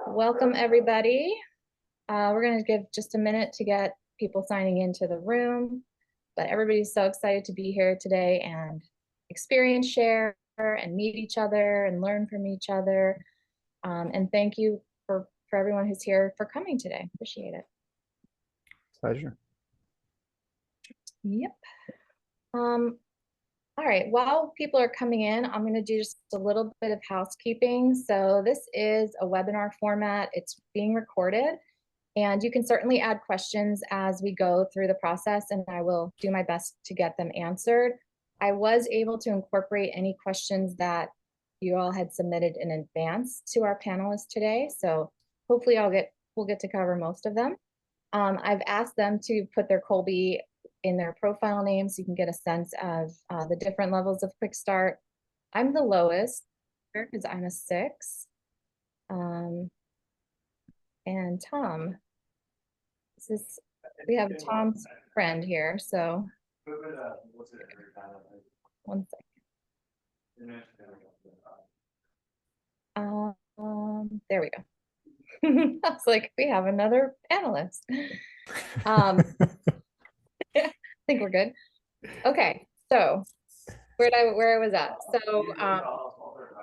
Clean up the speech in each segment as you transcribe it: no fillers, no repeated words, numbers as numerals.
Welcome, everybody. We're going to give just a minute to get people signing into the room, but everybody's so excited to be here today and experience, share, and meet each other and learn from each other. And thank you for everyone who's here for coming today. Appreciate it. Pleasure. Yep. All right, while people are coming in, I'm going to do just a little bit of housekeeping. So this is a webinar format. It's being recorded, and you can certainly add questions as we go through the process, and I will do my best to get them answered. I was able to incorporate any questions that you all had submitted in advance to our panelists today, so hopefully we'll get to cover most of them. I've asked them to put their Kolbe in their profile name so you can get a sense of the different levels of Quick Start. I'm the lowest because I'm a 6. And Tom, we have Tom's friend here, so one second. There we go. I was like, we have another panelist. I think we're good. Okay, so where I was at. So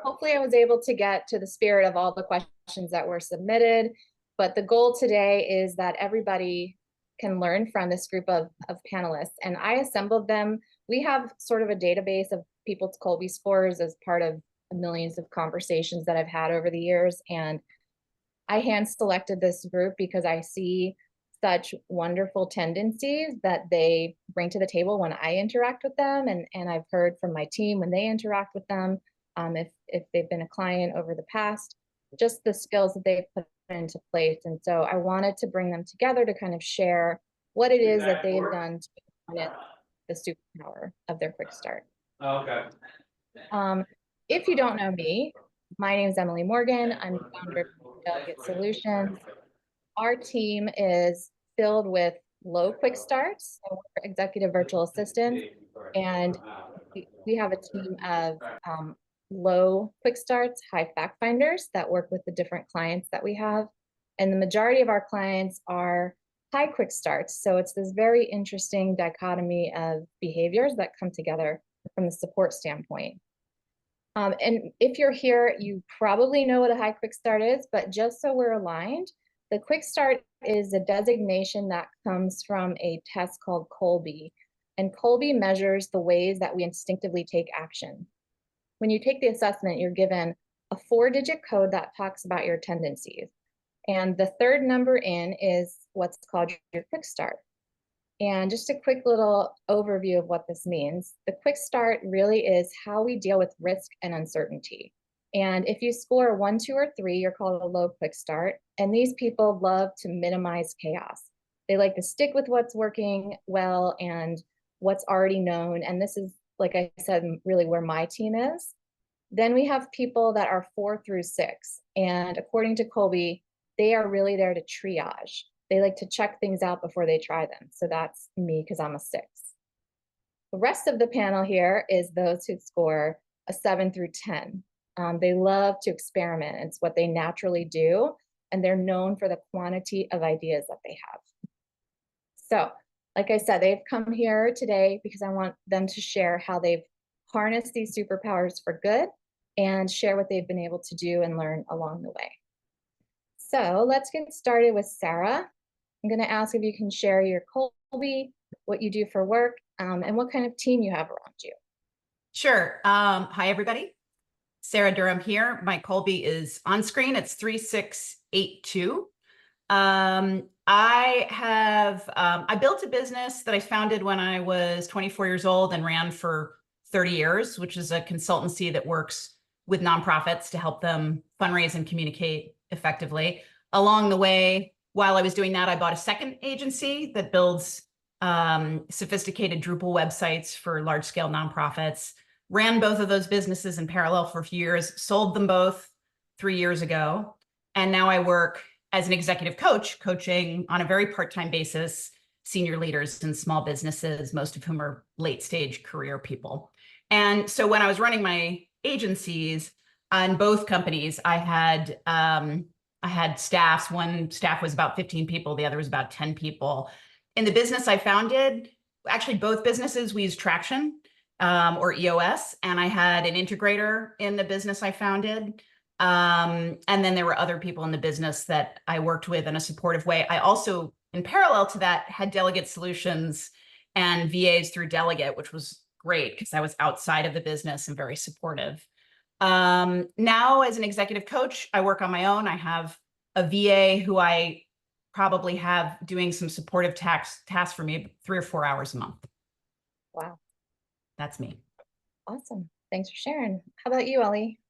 hopefully I was able to get to the spirit of all the questions that were submitted, but the goal today is that everybody can learn from this group of panelists, and I assembled them. We have sort of a database of people's Kolbe scores as part of millions of conversations that I've had over the years, and I hand selected this group because I see such wonderful tendencies that they bring to the table when I interact with them, and I've heard from my team when they interact with them, if they've been a client over the past, just the skills that they've put into place. And so I wanted to bring them together to kind of share what it is that they've done to harness the superpower of their quick start. Okay. If you don't know me, my name is Emily Morgan. I'm the founder of Delegate Solutions. Our team is filled with low quick starts, so we're executive virtual assistants, and we have a team of low quick starts, high fact finders that work with the different clients that we have. And the majority of our clients are high quick starts. So it's this very interesting dichotomy of behaviors that come together from the support standpoint. And if you're here, you probably know what a high quick start is, but just so we're aligned, the quick start is a designation that comes from a test called Kolbe. And Kolbe measures the ways that we instinctively take action. When you take the assessment, you're given a 4-digit code that talks about your tendencies. And the third number in is what's called your quick start. And just a quick little overview of what this means. The quick start really is how we deal with risk and uncertainty. And if you score 1, 2, or 3, you're called a low quick start. And these people love to minimize chaos. They like to stick with what's working well and what's already known. And this is, like I said, really where my team is. Then we have people that are 4 through 6. And according to Kolbe, they are really there to triage. They like to check things out before they try them. So that's me because I'm a 6. The rest of the panel here is those who score a 7 through 10. They love to experiment. It's what they naturally do. And they're known for the quantity of ideas that they have. So, like I said, they've come here today because I want them to share how they've harnessed these superpowers for good and share what they've been able to do and learn along the way. So let's get started with Sarah. I'm going to ask if you can share your Kolbe, what you do for work, and what kind of team you have around you. Sure. Hi, everybody. Sarah Durham here. My Kolbe is on screen. It's 3682. I built a business that I founded when I was 24 years old and ran for 30 years, which is a consultancy that works with nonprofits to help them fundraise and communicate effectively. Along the way, while I was doing that, I bought a second agency that builds sophisticated Drupal websites for large-scale nonprofits. Ran both of those businesses in parallel for a few years, sold them both 3 years ago. And now I work as an executive coach, coaching on a very part-time basis, senior leaders in small businesses, most of whom are late-stage career people. And so when I was running my agencies on both companies, I had I had staffs. One staff was about 15 people. The other was about 10 people. In the business I founded, actually both businesses, we used Traction or EOS. And I had an integrator in the business I founded. And then there were other people in the business that I worked with in a supportive way. I also, in parallel to that, had Delegate Solutions and VAs through Delegate, which was great because I was outside of the business and very supportive. Now as an executive coach, I work on my own. I have a VA who I probably have doing some supportive tasks for me 3 or 4 hours a month. Wow. That's me. Awesome. Thanks for sharing. How about you, Ellie?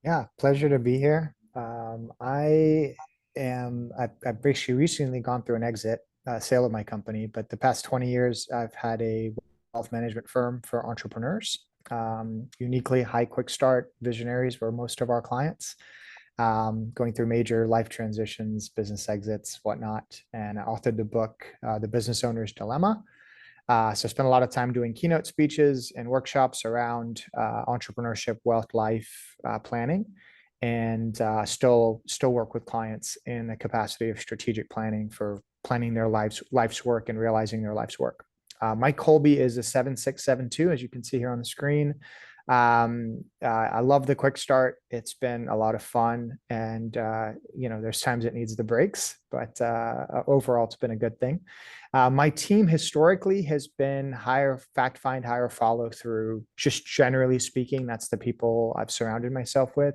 Yeah, pleasure to be here. I've actually recently gone through an exit sale of my company, but the past 20 years, I've had a wealth management firm for entrepreneurs. Uniquely, High QuickStart, Visionaries were most of our clients, going through major life transitions, business exits, whatnot. And I authored the book, The Business Owner's Dilemma. So I spent a lot of time doing keynote speeches and workshops around entrepreneurship, wealth, life planning, and still work with clients in the capacity of strategic planning for planning their life's work and realizing their life's work. Mike Colby is a 7672, as you can see here on the screen. I love the quick start. It's been a lot of fun, and there's times it needs the breaks, but overall, it's been a good thing. My team historically has been higher fact find, higher follow through. Just generally speaking, that's the people I've surrounded myself with.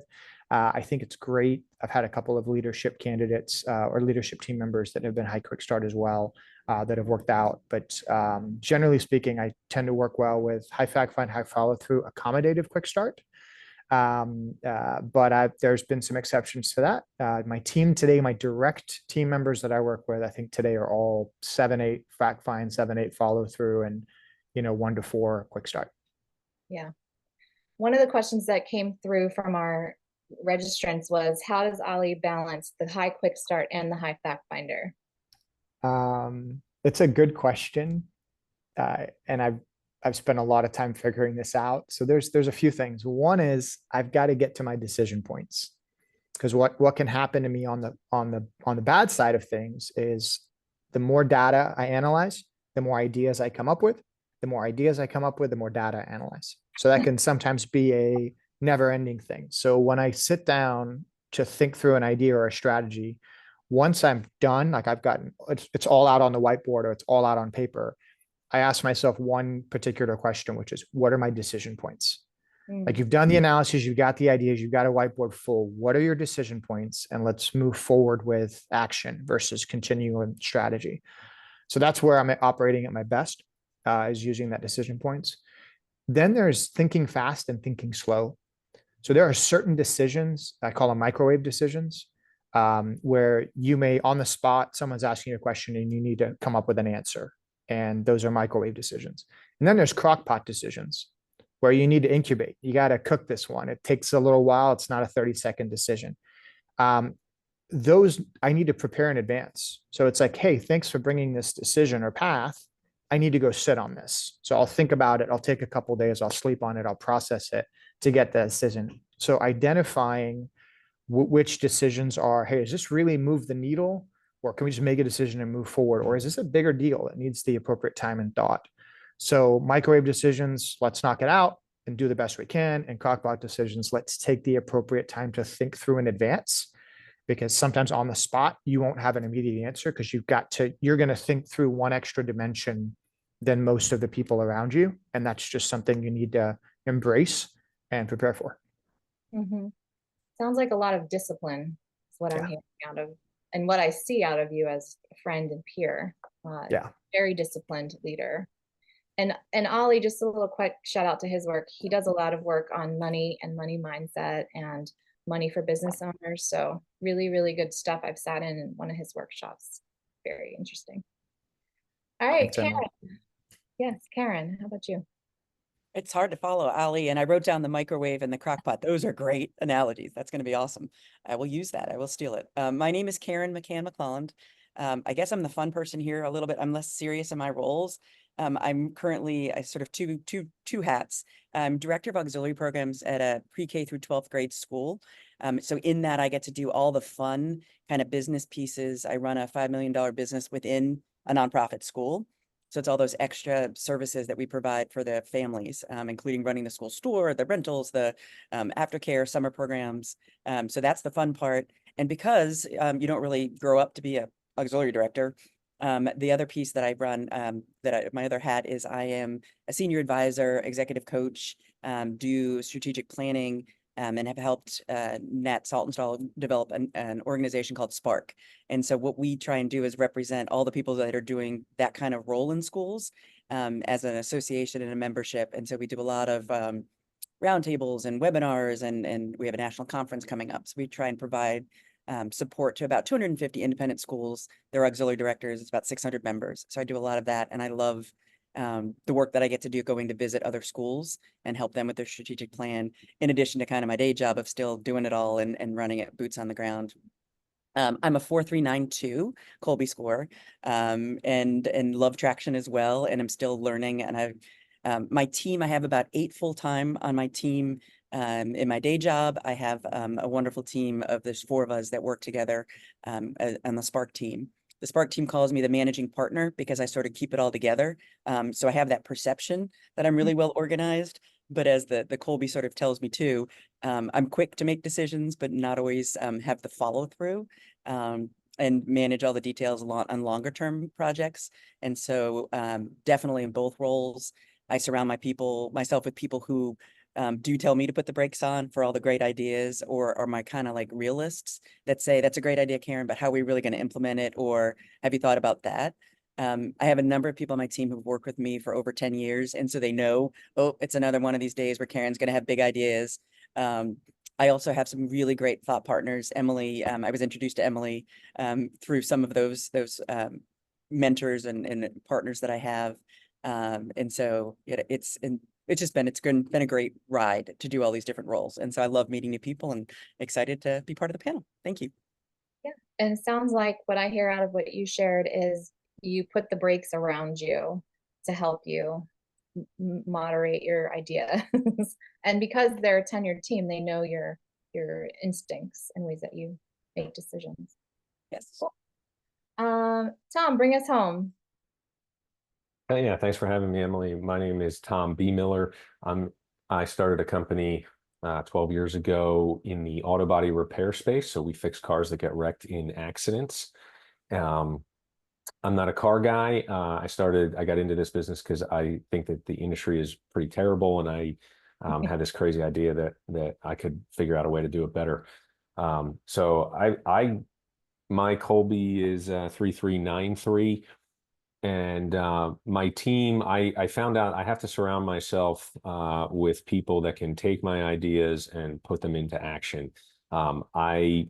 I think it's great. I've had a couple of leadership candidates or leadership team members that have been high quick start as well that have worked out. But generally speaking, I tend to work well with high fact find, high follow through, accommodative quick start. But there's been some exceptions to that. My team today, my direct team members that I work with, I think today are all 7-8 fact find, 7-8 follow through, and 1 to 4 quick start. Yeah. One of the questions that came through from our registrants was, how does Ali balance the high quick start and the high fact finder? It's a good question. And I've spent a lot of time figuring this out. So there's a few things. One is I've got to get to my decision points, because what can happen to me on the bad side of things is the more data I analyze, the more ideas I come up with. The more ideas I come up with, the more data I analyze. So that can sometimes be a never-ending thing. So when I sit down to think through an idea or a strategy, once I'm done, like it's all out on the whiteboard or it's all out on paper, I ask myself one particular question, which is, what are my decision points? Like, you've done the analysis, you've got the ideas, you've got a whiteboard full. What are your decision points? And let's move forward with action versus continuing strategy. So that's where I'm operating at my best, is using that decision points. Then there's thinking fast and thinking slow. So there are certain decisions, I call them microwave decisions, where you may, on the spot, someone's asking you a question and you need to come up with an answer. And those are microwave decisions. And then there's crockpot decisions, where you need to incubate. You got to cook this one. It takes a little while. It's not a 30-second decision. Those I need to prepare in advance. So it's like, hey, thanks for bringing this decision or path. I need to go sit on this. So I'll think about it. I'll take a couple of days. I'll sleep on it. I'll process it to get the decision. So identifying which decisions are, hey, does this really move the needle? Or can we just make a decision and move forward? Or is this a bigger deal that needs the appropriate time and thought? So microwave decisions, let's knock it out and do the best we can. And crockpot decisions, let's take the appropriate time to think through in advance, because sometimes on the spot, you won't have an immediate answer because you're going to think through one extra dimension than most of the people around you. And that's just something you need to embrace and prepare for. Mm-hmm. Sounds like a lot of discipline is what I'm hearing out of, and what I see out of you as a friend and peer. Very disciplined leader. And Ali, just a little quick shout out to his work. He does a lot of work on money and money mindset and money for business owners. So really, really good stuff. I've sat in one of his workshops. Very interesting. All right, Karen. Yes, Karen, how about you? It's hard to follow, Ali, and I wrote down the microwave and the crock pot. Those are great analogies. That's going to be awesome. I will use that. I will steal it. My name is Karen McCann-McClelland. I guess I'm the fun person here a little bit. I'm less serious in my roles. I'm currently sort of two hats. I'm director of auxiliary programs at a pre-K through 12th grade school. So in that, I get to do all the fun kind of business pieces. I run a $5 million business within a nonprofit school. So it's all those extra services that we provide for the families, including running the school store, the rentals, the aftercare, summer programs. So that's the fun part. And because you don't really grow up to be a auxiliary director, the other piece that I run, my other hat is I am a senior advisor, executive coach, do strategic planning, and have helped Nat Saltonstall develop an organization called Spark. And so what we try and do is represent all the people that are doing that kind of role in schools as an association and a membership. And so we do a lot of roundtables and webinars, and we have a national conference coming up. So we try and provide support to about 250 independent schools. Their auxiliary directors, it's about 600 members. So I do a lot of that, and I love the work that I get to do going to visit other schools and help them with their strategic plan, in addition to kind of my day job of still doing it all and running it boots on the ground. I'm a 4392 Colby score, and love traction as well. And I'm still learning. And my team, I have about 8 full-time on my team. In my day job, I have a wonderful team of there's 4 of us that work together on the Spark team. The Spark team calls me the managing partner because I sort of keep it all together. So I have that perception that I'm really well organized. But as the Colby sort of tells me too, I'm quick to make decisions, but not always have the follow through and manage all the details on longer term projects. And so definitely in both roles, I surround myself with people who do tell me to put the brakes on for all the great ideas, or are my kind of like realists that say, that's a great idea, Karen, but how are we really going to implement it? Or have you thought about that? I have a number of people on my team who've worked with me for over 10 years. And so they know, oh, it's another one of these days where Karen's going to have big ideas. I also have some really great thought partners. Emily, I was introduced to Emily through some of those mentors and partners that I have. And so it's been a great ride to do all these different roles. And so I love meeting new people and excited to be part of the panel. Thank you. Yeah. And it sounds like what I hear out of what you shared is you put the brakes around you to help you moderate your ideas. And because they're a tenured team, they know your instincts and ways that you make decisions. Yes. Cool. Tom, bring us home. Yeah, thanks for having me, Emily. My name is Tom B. Miller. I started a company 12 years ago in the auto body repair space. So we fix cars that get wrecked in accidents. I'm not a car guy. I got into this business because I think that the industry is pretty terrible, and I had this crazy idea that I could figure out a way to do it better. So my Colby is 3393. And my team, I found out I have to surround myself with people that can take my ideas and put them into action. I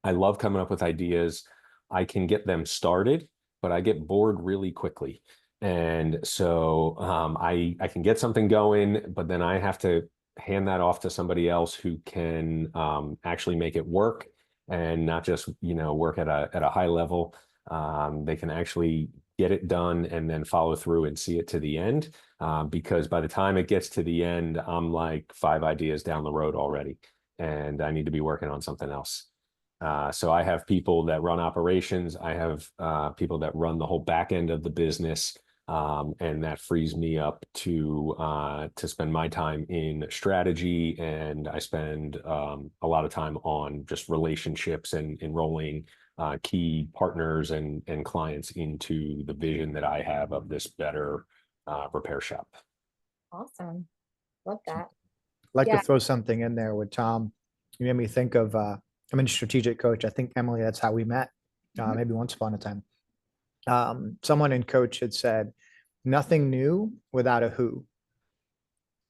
love coming up with ideas. I can get them started, but I get bored really quickly. And so I can get something going, but then I have to hand that off to somebody else who can actually make it work, and not just work at a high level. They can actually get it done and then follow through and see it to the end. Because by the time it gets to the end, I'm like 5 ideas down the road already, and I need to be working on something else. So I have people that run operations. I have people that run the whole back end of the business. And that frees me up to spend my time in strategy, and I spend a lot of time on just relationships and enrolling key partners and clients into the vision that I have of this better repair shop. Awesome. Love that. I'd like Yeah. to throw something in there with Tom. You made me think of, I'm a strategic coach. I think, Emily, that's how we met, maybe once upon a time. Someone in coach had said, nothing new without a who.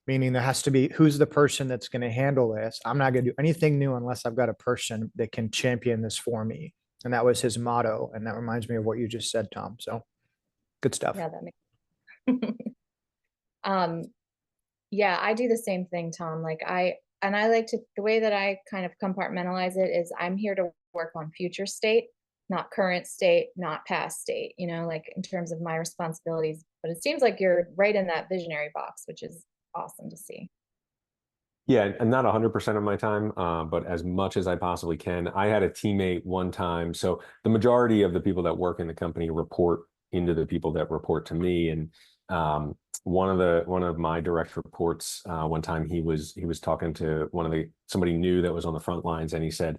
Meaning there has to be, who's the person that's going to handle this? I'm not going to do anything new unless I've got a person that can champion this for me. And that was his motto. And that reminds me of what you just said, Tom. So good stuff. Yeah, that makes yeah, I do the same thing, Tom. Like I like to, the way that I kind of compartmentalize it is I'm here to work on future state, not current state, not past state, like in terms of my responsibilities. But it seems like you're right in that visionary box, which is awesome to see. Yeah, and not 100% of my time, but as much as I possibly can. I had a teammate one time. So the majority of the people that work in the company report into the people that report to me. And one of my direct reports, one time he was talking to somebody new that was on the front lines, and he said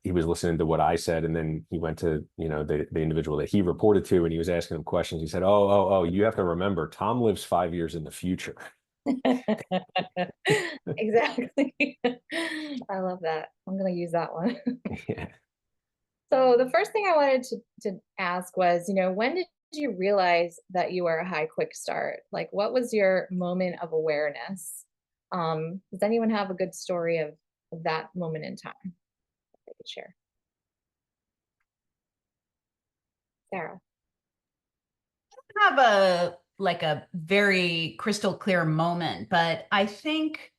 he was listening to what I said, and then he went to the individual that he reported to, and he was asking him questions. He said, "Oh, you have to remember, Tom lives 5 years in the future." Exactly. I love that. I'm going to use that one. Yeah. So the first thing I wanted to ask was, when did you realize that you were a high quick start? Like, what was your moment of awareness? Does anyone have a good story of that moment in time that they could share? Sarah. Have a very crystal clear moment, but I think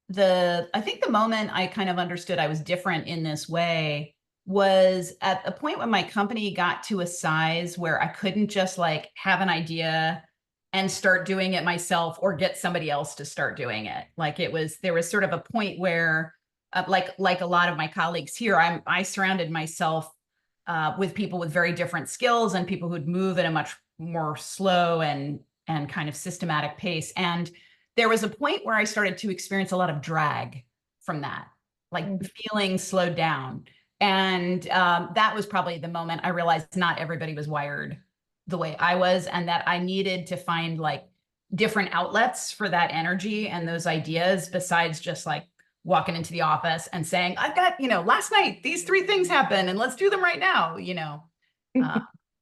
the moment I kind of understood I was different in this way was at a point when my company got to a size where I couldn't just like have an idea and start doing it myself or get somebody else to start doing it. Like there was sort of a point where like a lot of my colleagues here, I surrounded myself with people with very different skills and people who'd move at a much more slow and kind of systematic pace. And there was a point where I started to experience a lot of drag from that, like feeling slowed down. And that was probably the moment I realized not everybody was wired the way I was, and that I needed to find like different outlets for that energy and those ideas besides just like walking into the office and saying, I've got, last night, these 3 things happened and let's do them right now,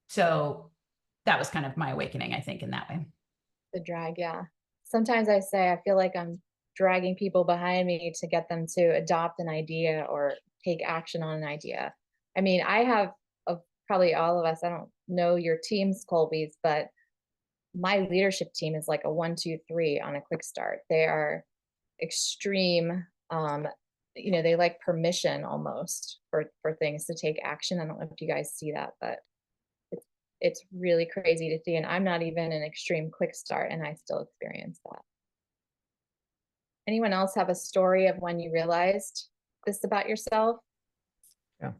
So that was kind of my awakening, I think, in that way. The drag, yeah. Sometimes I say I feel like I'm dragging people behind me to get them to adopt an idea or take action on an idea. I mean, I have probably all of us, I don't know your teams, Colby's, but my leadership team is like a 1, 2, 3 on a quick start. They are extreme. They like permission almost for things to take action. I don't know if you guys see that, but it's really crazy to see. And I'm not even an extreme quick start, and I still experience that. Anyone else have a story of when you realized this about yourself? Yeah,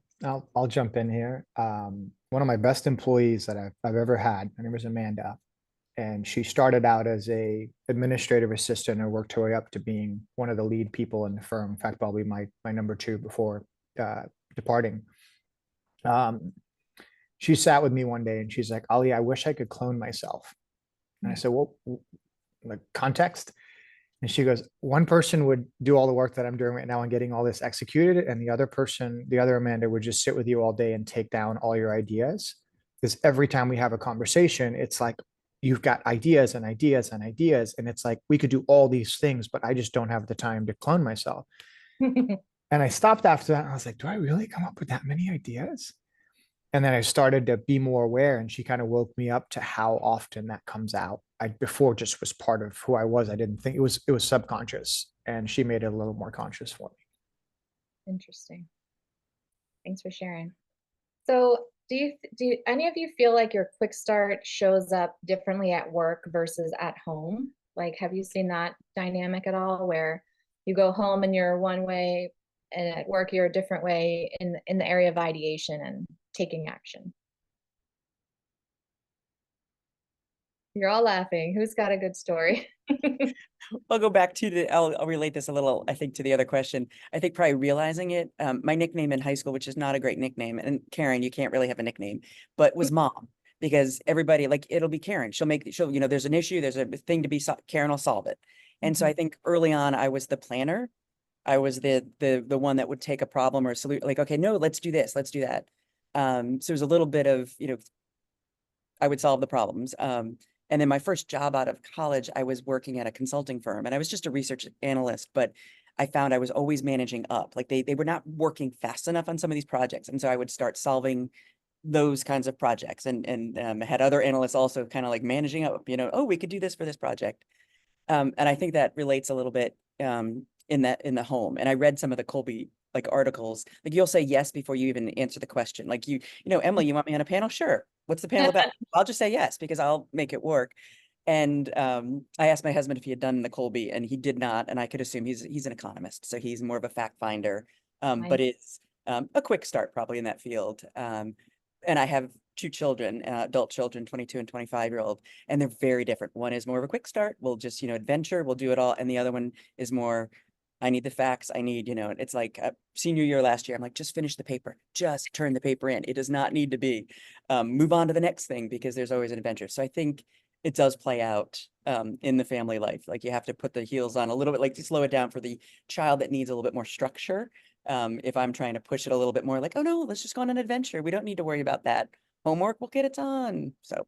I'll jump in here. One of my best employees that I've ever had, her name was Amanda, and she started out as a administrative assistant and worked her way up to being one of the lead people in the firm. In fact, probably my number 2 before departing. She sat with me one day and she's like, Ali, I wish I could clone myself. And I said, well, like context? And she goes, one person would do all the work that I'm doing right now and getting all this executed. And the other Amanda would just sit with you all day and take down all your ideas. Because every time we have a conversation, it's like, you've got ideas and ideas and ideas. And it's like, we could do all these things, but I just don't have the time to clone myself. And I stopped after that. And I was like, do I really come up with that many ideas? And then I started to be more aware, and she kind of woke me up to how often that comes out. I before just was part of who I was. I didn't think it was subconscious, and she made it a little more conscious for me. Interesting. Thanks for sharing. So do any of you feel like your quick start shows up differently at work versus at home? Like, have you seen that dynamic at all, where you go home and you're one way and at work you're a different way in the area of ideation and taking action? You're all laughing. Who's got a good story? I'll go back to I'll relate this a little, I think, to the other question. I think probably realizing it, my nickname in high school, which is not a great nickname, and Karen, you can't really have a nickname, but was Mom, because everybody, like, it'll be Karen. She'll, there's an issue, there's a thing to be, Karen will solve it. And so I think early on, I was the planner. I was the one that would take a problem or a solution, like, okay, no, let's do this, let's do that. So there's a little bit of, I would solve the problems. And then my first job out of college, I was working at a consulting firm, and I was just a research analyst, but I found I was always managing up. Like they were not working fast enough on some of these projects. And so I would start solving those kinds of projects, and had other analysts also kind of like managing up, oh, we could do this for this project. And I think that relates a little bit in the home. And I read some of the Colby like articles, like you'll say yes before you even answer the question. Like Emily, you want me on a panel? Sure. What's the panel about? I'll just say yes, because I'll make it work. And I asked my husband if he had done the Colby, and he did not. And I could assume he's an economist, so he's more of a fact finder, but is a quick start probably in that field. And I have two children, adult children, 22 and 25-year-old, and they're very different. One is more of a quick start. We'll just, adventure, we'll do it all. And the other one is more, I need the facts. I need, it's like senior year last year. I'm like, just finish the paper, just turn the paper in. It does not need to be, move on to the next thing because there's always an adventure. So I think it does play out in the family life. Like you have to put the heels on a little bit, like to slow it down for the child that needs a little bit more structure. If I'm trying to push it a little bit more, like, oh no, let's just go on an adventure. We don't need to worry about that. Homework will get it done. So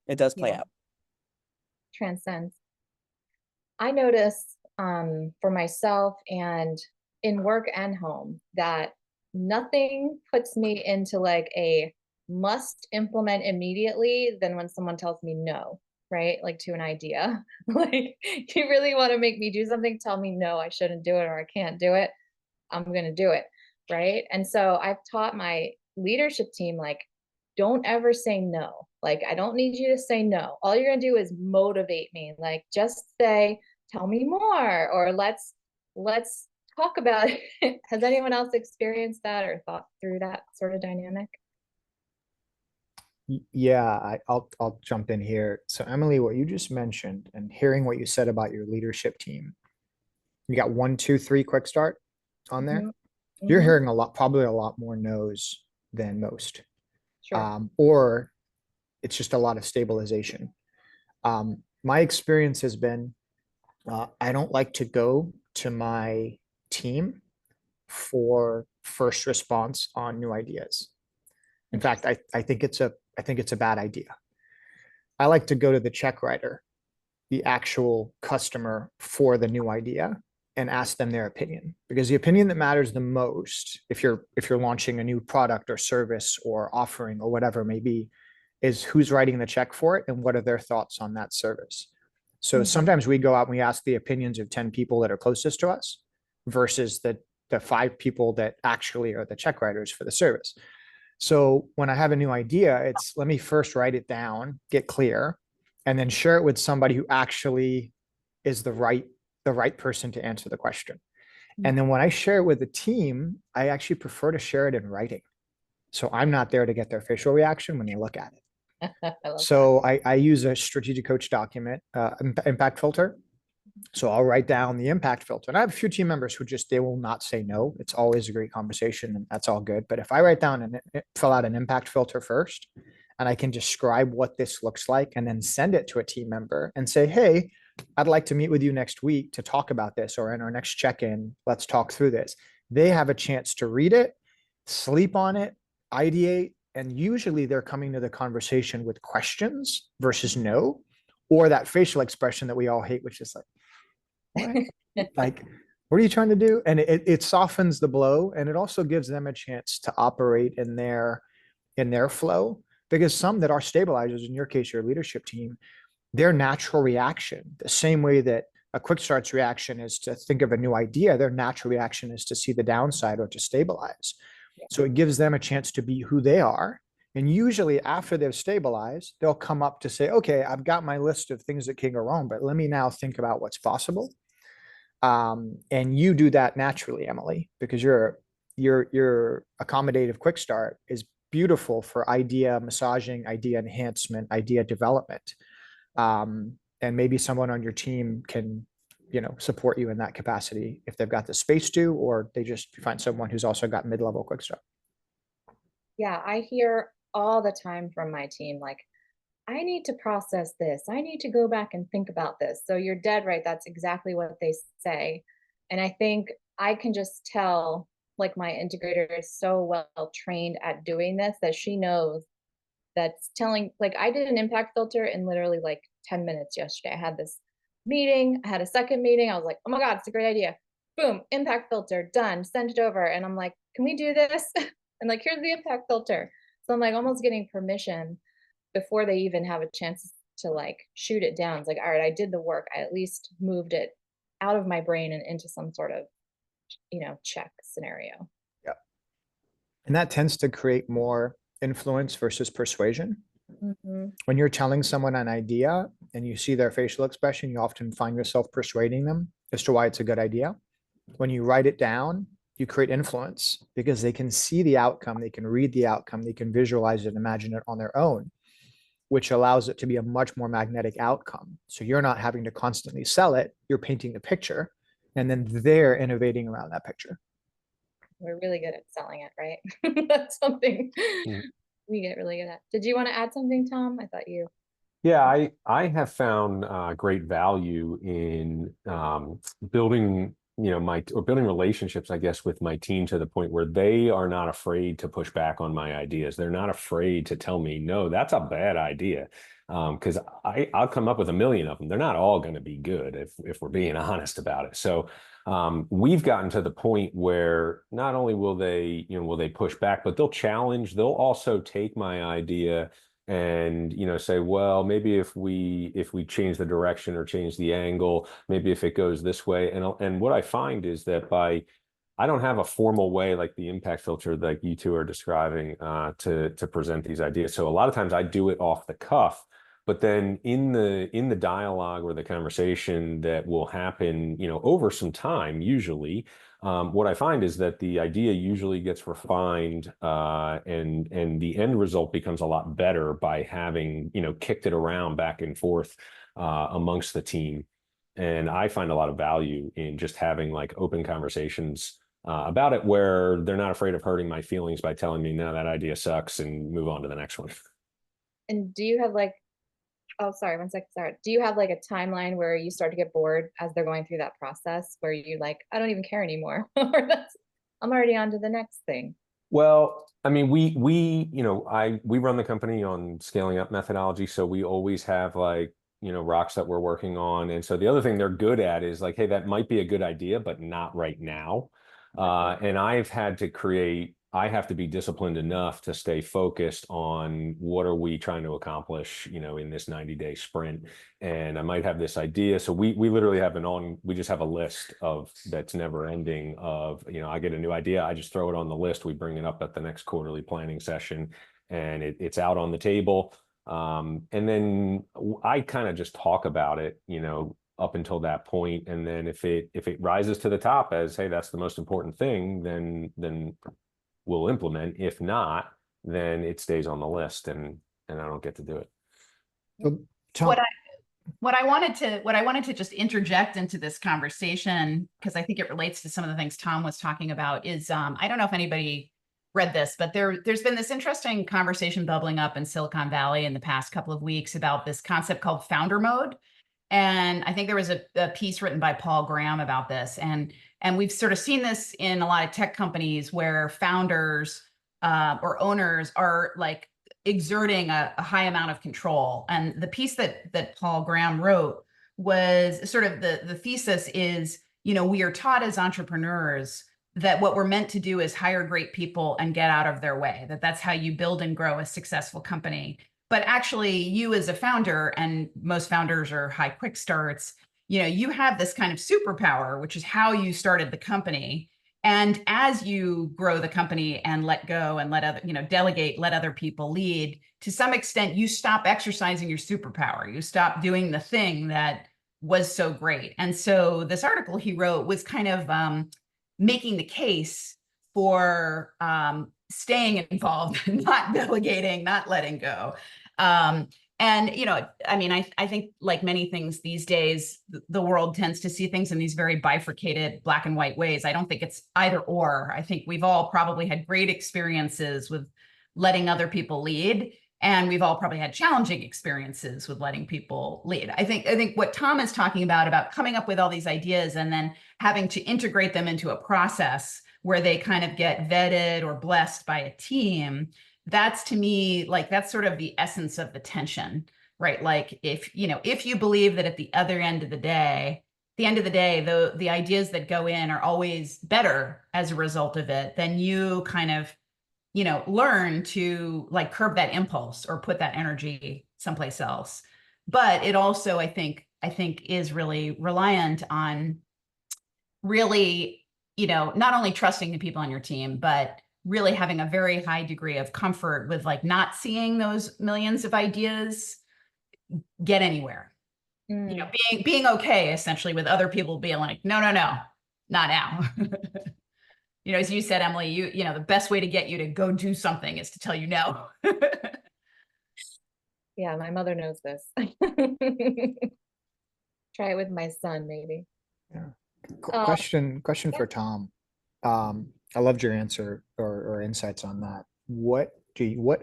it does play out. Transcends. I notice for myself and in work and home that nothing puts me into like a must implement immediately than when someone tells me no, right? Like to an idea. Like you really want to make me do something, tell me no, I shouldn't do it or I can't do it. I'm going to do it. Right. And so I've taught my leadership team, like, don't ever say no. Like, I don't need you to say no. All you're going to do is motivate me. Like, just say, tell me more, or let's talk about it. Has anyone else experienced that or thought through that sort of dynamic? Yeah, I'll jump in here. So Emily, what you just mentioned and hearing what you said about your leadership team, you got 1, 2, 3 quick start on there. Mm-hmm. You're hearing probably a lot more no's than most. Sure. Or it's just a lot of stabilization. My experience has been, I don't like to go to my team for first response on new ideas. In fact, I think it's a bad idea. I like to go to the check writer, the actual customer for the new idea, and ask them their opinion, because the opinion that matters the most if you're launching a new product or service or offering or whatever it may be is who's writing the check for it and what are their thoughts on that service. So sometimes we go out and we ask the opinions of 10 people that are closest to us versus the 5 people that actually are the check writers for the service. So when I have a new idea, it's let me first write it down, get clear, and then share it with somebody who actually is the right person to answer the question. And then when I share it with the team, I actually prefer to share it in writing. So I'm not there to get their facial reaction when they look at it. So I use a strategic coach document, impact filter. So I'll write down the impact filter. And I have a few team members who they will not say no. It's always a great conversation and that's all good. But if I write down and fill out an impact filter first, and I can describe what this looks like and then send it to a team member and say, hey, I'd like to meet with you next week to talk about this, or in our next check-in, let's talk through this. They have a chance to read it, sleep on it, ideate, and usually they're coming to the conversation with questions versus no, or that facial expression that we all hate, which is like, what? Like, what are you trying to do? And it softens the blow, and it also gives them a chance to operate in their flow, because some that are stabilizers, in your case, your leadership team, their natural reaction, the same way that a quick starts reaction is to think of a new idea, their natural reaction is to see the downside or to stabilize. So it gives them a chance to be who they are. And usually after they've stabilized, they'll come up to say, okay, I've got my list of things that can go wrong, but let me now think about what's possible. And you do that naturally, Emily, because your accommodative quick start is beautiful for idea massaging, idea enhancement, idea development. And maybe someone on your team can, support you in that capacity if they've got the space to, or they just find someone who's also got mid-level quick start. Yeah, I hear all the time from my team, like, I need to process this. I need to go back and think about this. So you're dead right. That's exactly what they say. And I think I can just tell, like, my integrator is so well trained at doing this that she knows that's telling, like, I did an impact filter in literally like 10 minutes yesterday. I had this meeting, I had a second meeting. I was like, oh my God, it's a great idea. Boom, impact filter, done, send it over. And I'm like, can we do this? And like, here's the impact filter. So I'm like almost getting permission before they even have a chance to like shoot it down. It's like, all right, I did the work. I at least moved it out of my brain and into some sort of, check scenario. Yeah. And that tends to create more influence versus persuasion. When you're telling someone an idea, and you see their facial expression, you often find yourself persuading them as to why it's a good idea. When you write it down, you create influence because they can see the outcome, they can read the outcome, they can visualize it and imagine it on their own, which allows it to be a much more magnetic outcome. So you're not having to constantly sell it, you're painting the picture, and then they're innovating around that picture. We're really good at selling it, right? That's something Mm. we get really good at. Did you want to add something, Tom? I thought you. Yeah, I have found great value in building, building relationships, I guess, with my team to the point where they are not afraid to push back on my ideas. They're not afraid to tell me, no, that's a bad idea. Because I'll come up with a million of them. They're not all going to be good if we're being honest about it. So we've gotten to the point where not only will they push back, but they'll challenge. They'll also take my idea and say, well, maybe if we change the direction or change the angle, maybe if it goes this way. And what I find is that I don't have a formal way like the impact filter like you two are describing to present these ideas. So a lot of times I do it off the cuff. But then in the dialogue or the conversation that will happen, over some time, usually, what I find is that the idea usually gets refined, and the end result becomes a lot better by having, kicked it around back and forth amongst the team. And I find a lot of value in just having like open conversations about it where they're not afraid of hurting my feelings by telling me, no, that idea sucks, and move on to the next one. And do you have like, oh, sorry, 1 second, sorry. Do you have like a timeline where you start to get bored as they're going through that process where you like, I don't even care anymore, or I'm already on to the next thing? Well, I mean, we run the company on scaling up methodology, so we always have like, rocks that we're working on. And so the other thing they're good at is like, hey, that might be a good idea, but not right now. And I have to be disciplined enough to stay focused on what are we trying to accomplish, in this 90-day sprint. And I might have this idea. So we literally have we just have a list that's never ending of, I get a new idea, I just throw it on the list. We bring it up at the next quarterly planning session and it's out on the table. And then I kind of just talk about it, up until that point. And then if it rises to the top as, hey, that's the most important thing, then we'll implement. If not, then it stays on the list and I don't get to do it. So, Tom, What I wanted to just interject into this conversation, because I think it relates to some of the things Tom was talking about, is I don't know if anybody read this, but there's been this interesting conversation bubbling up in Silicon Valley in the past couple of weeks about this concept called founder mode. And I think there was a piece written by Paul Graham about this. And we've sort of seen this in a lot of tech companies where founders or owners are like exerting a high amount of control. And the piece that Paul Graham wrote was sort of the thesis is, we are taught as entrepreneurs that what we're meant to do is hire great people and get out of their way, that's how you build and grow a successful company. But actually, you as a founder, and most founders are high QuickStarts, you have this kind of superpower, which is how you started the company. And as you grow the company and let go and delegate, let other people lead, to some extent, you stop exercising your superpower. You stop doing the thing that was so great. And so this article he wrote was kind of making the case for staying involved, not delegating, not letting go. And, I think like many things these days, the world tends to see things in these very bifurcated black and white ways. I don't think it's either or. I think we've all probably had great experiences with letting other people lead. And we've all probably had challenging experiences with letting people lead. I think what Tom is talking about coming up with all these ideas and then having to integrate them into a process where they kind of get vetted or blessed by a team, that's to me, like, that's sort of the essence of the tension, right? Like if you believe that at the end of the day, the ideas that go in are always better as a result of it, then you kind of, learn to like curb that impulse or put that energy someplace else. But it also, I think is really reliant on really, not only trusting the people on your team, but really having a very high degree of comfort with like not seeing those millions of ideas get anywhere. you know, being okay essentially with other people being like, no, no, no, not now. You know, as you said, Emily, you know, the best way to get you to go do something is to tell you no. Yeah, my mother knows this. Try it with my son, maybe. Yeah. Um, Question for Tom. I loved your answer or insights on that. What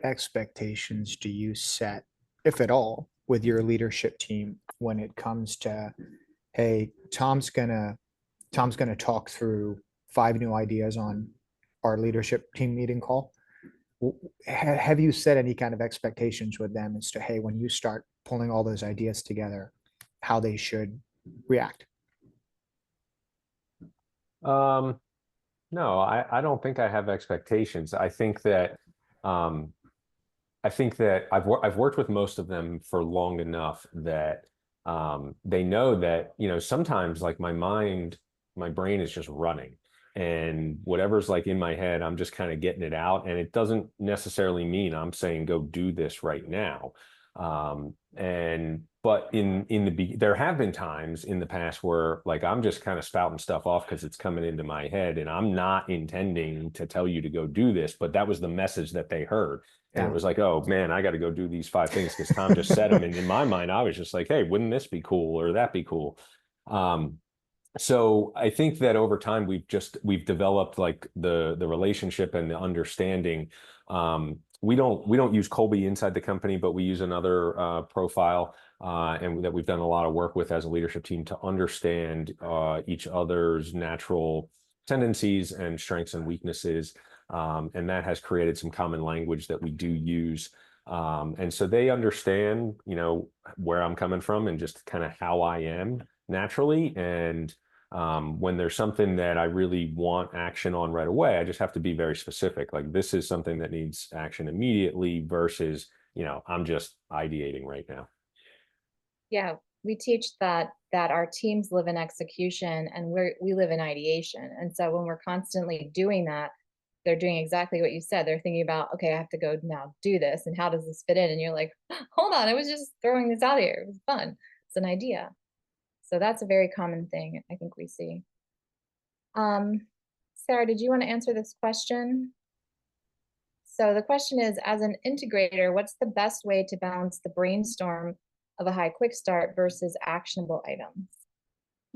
expectations do you set, if at all, with your leadership team when it comes to, hey, Tom's gonna talk through 5 new ideas on our leadership team meeting call. Have you set any kind of expectations with them as to, hey, when you start pulling all those ideas together, how they should react? No, I don't think I have expectations. I think that I've worked with most of them for long enough that they know that, you know, sometimes like my brain is just running, and whatever's like in my head, I'm just kind of getting it out, and it doesn't necessarily mean I'm saying go do this right now. But there have been times in the past where like I'm just kind of spouting stuff off because it's coming into my head, and I'm not intending to tell you to go do this, but that was the message that they heard. And it was like, oh man, I got to go do these 5 things because Tom just said them. And in my mind, I was just like, hey, wouldn't this be cool or that be cool? So I think that over time we've developed like the relationship and the understanding. We don't use Colby inside the company, but we use another profile and that we've done a lot of work with as a leadership team to understand each other's natural tendencies and strengths and weaknesses. And that has created some common language that we do use. And so they understand, you know, where I'm coming from and just kind of how I am naturally. And when there's something that I really want action on right away, I just have to be very specific. Like this is something that needs action immediately versus, you know, I'm just ideating right now. Yeah, we teach that our teams live in execution and we live in ideation. And so when we're constantly doing that, they're doing exactly what you said. They're thinking about, okay, I have to go now do this, and how does this fit in? And you're like, hold on, I was just throwing this out here. It was fun. It's an idea. So that's a very common thing I think we see. Sarah, did you want to answer this question? So the question is, as an integrator, what's the best way to balance the brainstorm of a high quick start versus actionable items?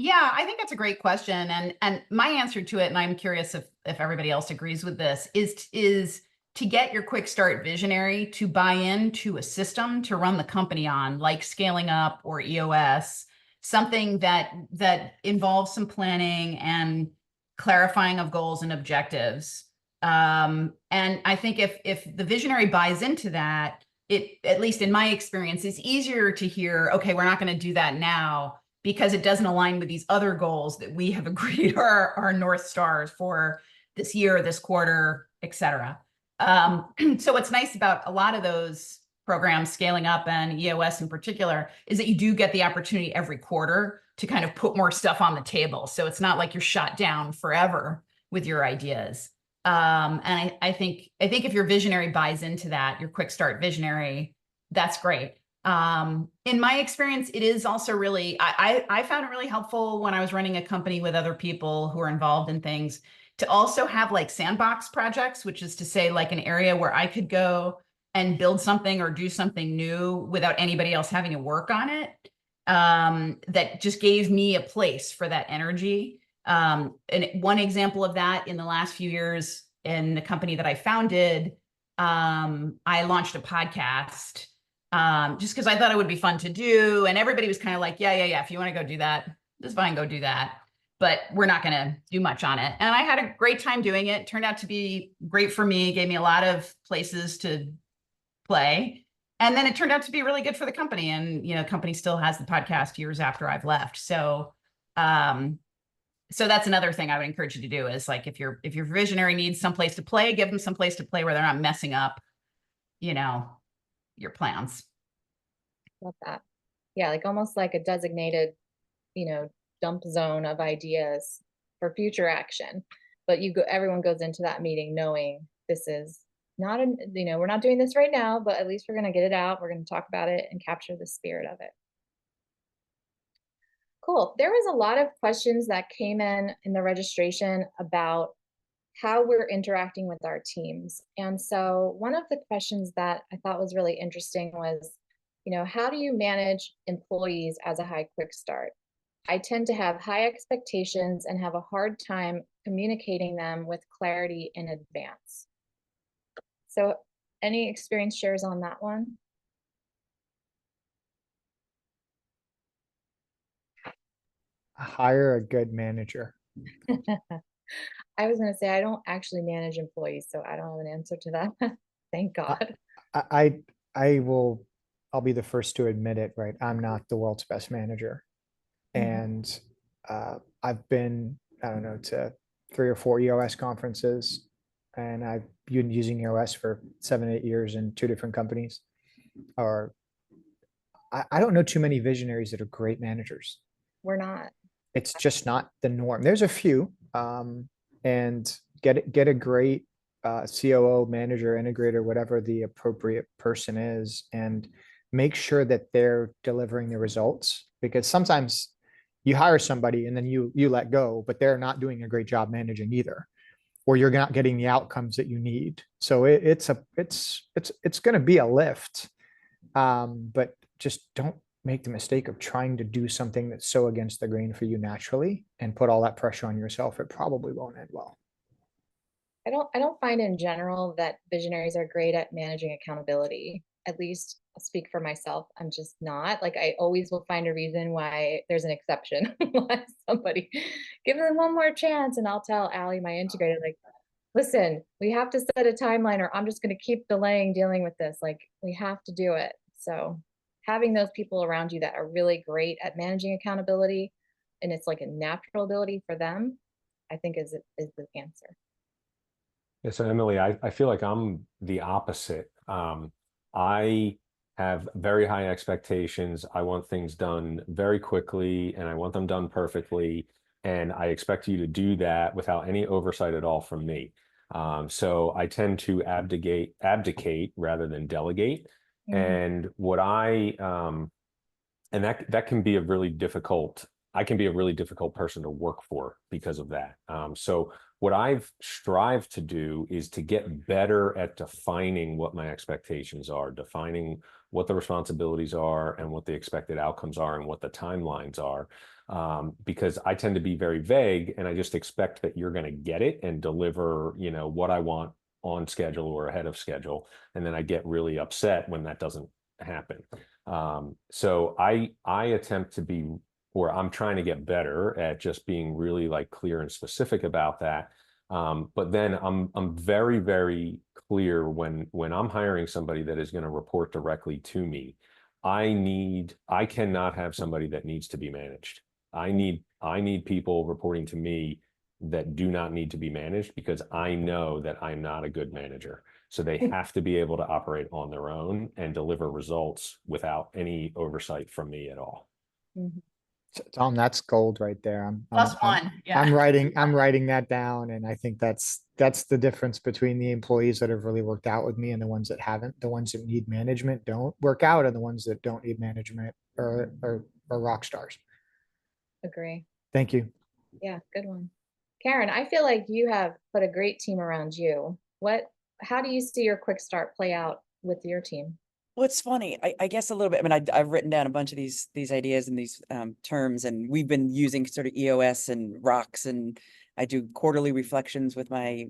Yeah, I think that's a great question. And my answer to it, and I'm curious if everybody else agrees with this, is to get your quick start visionary to buy into a system to run the company on, like scaling up or EOS, something that involves some planning and clarifying of goals and objectives. And I think if the visionary buys into that, it, at least in my experience, is easier to hear, okay, we're not going to do that now, because it doesn't align with these other goals that we have agreed are our North Stars for this year, this quarter, et cetera. So what's nice about a lot of those programs, scaling up and EOS in particular, is that you do get the opportunity every quarter to kind of put more stuff on the table. So it's not like you're shot down forever with your ideas. And I think if your visionary buys into that, your quick start visionary, that's great. In my experience, it is also really, I found it really helpful when I was running a company with other people who are involved in things to also have like sandbox projects, which is to say like an area where I could go and build something or do something new without anybody else having to work on it. That just gave me a place for that energy. And one example of that in the last few years in the company that I founded, I launched a podcast just because I thought it would be fun to do. And everybody was kind of like, yeah. If you want to go do that, just fine, go do that. But we're not going to do much on it. And I had a great time doing it. It turned out to be great for me, gave me a lot of places to play. And then it turned out to be really good for the company. And, you know, the company still has the podcast years after I've left. So, so that's another thing I would encourage you to do is like, if your visionary needs someplace to play, give them someplace to play where they're not messing up, you know, your plans. Love that. Yeah, like almost like a designated, you know, dump zone of ideas for future action. But everyone goes into that meeting knowing this is not you know, we're not doing this right now, but at least we're going to get it out. We're going to talk about it and capture the spirit of it. Cool. There was a lot of questions that came in the registration about how we're interacting with our teams. And so one of the questions that I thought was really interesting was, how do you manage employees as a high quick start? I tend to have high expectations and have a hard time communicating them with clarity in advance. So any experience shares on that one? Hire a good manager. I was going to say, I don't actually manage employees, so I don't have an answer to that. Thank God. I'll be the first to admit it, right? I'm not the world's best manager. And I've been, I don't know, to 3 or 4 EOS conferences, and I've been using EOS for 7, 8 years in 2 different companies. Or I don't know too many visionaries that are great managers. We're not. It's just not the norm. There's a few, and get a great COO, manager, integrator, whatever the appropriate person is, and make sure that they're delivering the results. Because sometimes you hire somebody and then you let go, but they're not doing a great job managing either, or you're not getting the outcomes that you need. So it's going to be a lift, but just don't make the mistake of trying to do something that's so against the grain for you naturally and put all that pressure on yourself. It probably won't end well. I don't find in general that visionaries are great at managing accountability. At least I'll speak for myself. I'm just not. Like, I always will find a reason why there's an exception. Why somebody give them one more chance, and I'll tell Allie, my integrator, like, listen, we have to set a timeline, or I'm just going to keep delaying dealing with this. Like, we have to do it. So having those people around you that are really great at managing accountability, and it's like a natural ability for them, I think is the answer. Yeah, so Emily, I feel like I'm the opposite. I have very high expectations. I want things done very quickly, and I want them done perfectly. And I expect you to do that without any oversight at all from me. So I tend to abdicate rather than delegate. And what and that can be a really difficult, I can be a really difficult person to work for because of that. So what I've strived to do is to get better at defining what my expectations are, defining what the responsibilities are and what the expected outcomes are and what the timelines are. Because I tend to be very vague, and I just expect that you're going to get it and deliver, what I want on schedule or ahead of schedule. And then I get really upset when that doesn't happen. So I attempt to be, or I'm trying to get better at just being really like clear and specific about that. But then I'm very, very clear when I'm hiring somebody that is going to report directly to me. I cannot have somebody that needs to be managed. I need people reporting to me that do not need to be managed, because I know that I'm not a good manager. So they have to be able to operate on their own and deliver results without any oversight from me at all. Tom, that's gold right there. +1. Yeah. I'm writing that down, and I think that's the difference between the employees that have really worked out with me and the ones that haven't. The ones that need management don't work out, and the ones that don't need management are rock stars. Agree. Thank you. Yeah, good one. Karen, I feel like you have put a great team around you. How do you see your quick start play out with your team? Well, it's funny. I guess a little bit. I mean, I've written down a bunch of these ideas and these terms, and we've been using sort of EOS and rocks, and I do quarterly reflections with my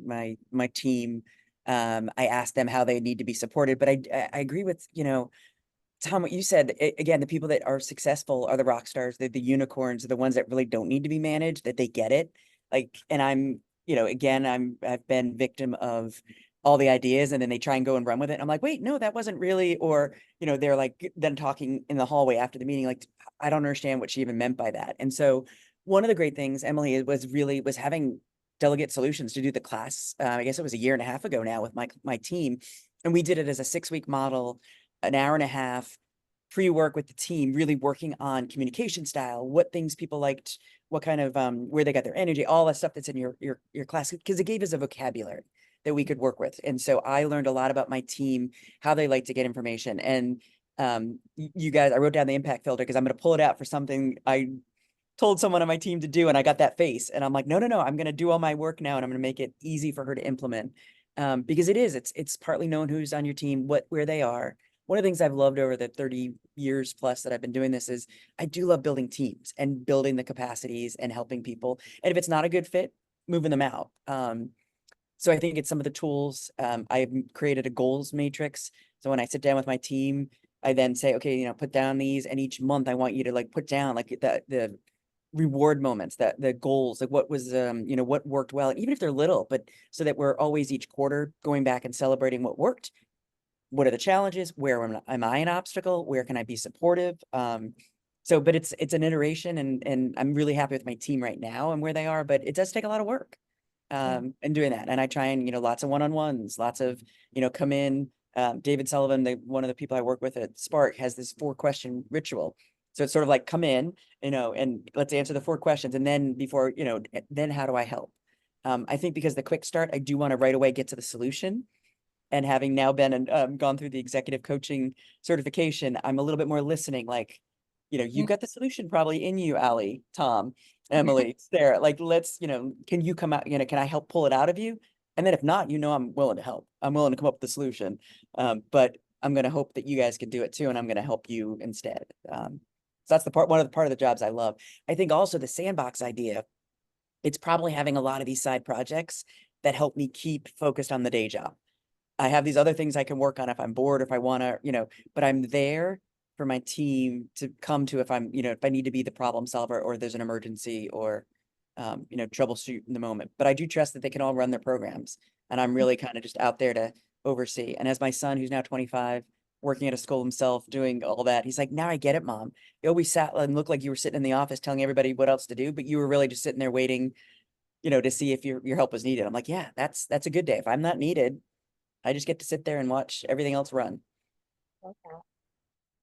team. I ask them how they need to be supported, but I agree with, Tom, what you said. Again, the people that are successful are the rock stars, the unicorns, are the ones that really don't need to be managed, that they get it. Like, and I'm, again, I've been victim of all the ideas, and then they try and go and run with it. I'm like, wait, no, that wasn't really, or, they're like then talking in the hallway after the meeting, like, I don't understand what she even meant by that. And so one of the great things, Emily, was having delegate solutions to do the class. I guess it was 1.5 years ago now with my team. And we did it as a 6-week model, 1.5 hours pre-work with the team, really working on communication style, what things people liked, what kind of, where they got their energy, all that stuff that's in your class, because it gave us a vocabulary that we could work with. And so I learned a lot about my team, how they like to get information. And you guys, I wrote down the impact filter because I'm going to pull it out for something I told someone on my team to do, and I got that face, and I'm like, no, I'm going to do all my work now, and I'm going to make it easy for her to implement. Because it's partly knowing who's on your team, where they are. One of the things I've loved over the 30 years plus that I've been doing this is I do love building teams and building the capacities and helping people. And if it's not a good fit, moving them out. So I think it's some of the tools. I've created a goals matrix. So when I sit down with my team, I then say, okay, put down these, and each month I want you to like put down like the reward moments, that the goals, like what was what worked well, even if they're little, but so that we're always each quarter going back and celebrating what worked. What are the challenges? Where am I an obstacle? Where can I be supportive? But it's an iteration, and I'm really happy with my team right now and where they are, but it does take a lot of work and doing that. And I try and, lots of one-on-ones, lots of, come in. David Sullivan, one of the people I work with at Spark, has this 4-question ritual. So it's sort of like come in, and let's answer the 4 questions. And then then how do I help? I think because the quick start, I do want to right away get to the solution. And having now been and gone through the executive coaching certification, I'm a little bit more listening. Like, you've got the solution probably in you, Allie, Tom, Emily, Sarah. Like, let's, can you come out? Can I help pull it out of you? And then if not, I'm willing to help. I'm willing to come up with the solution. But I'm going to hope that you guys can do it too, and I'm going to help you instead. So that's one of the jobs I love. I think also the sandbox idea. It's probably having a lot of these side projects that help me keep focused on the day job. I have these other things I can work on if I'm bored, if I want to, but I'm there for my team to come to if I'm, if I need to be the problem solver, or there's an emergency, or, troubleshoot in the moment. But I do trust that they can all run their programs, and I'm really kind of just out there to oversee. And as my son, who's now 25, working at a school himself, doing all that, he's like, now I get it, Mom. You always sat and looked like you were sitting in the office telling everybody what else to do, but you were really just sitting there waiting, to see if your help was needed. I'm like, yeah, that's a good day. If I'm not needed, I just get to sit there and watch everything else run. Okay.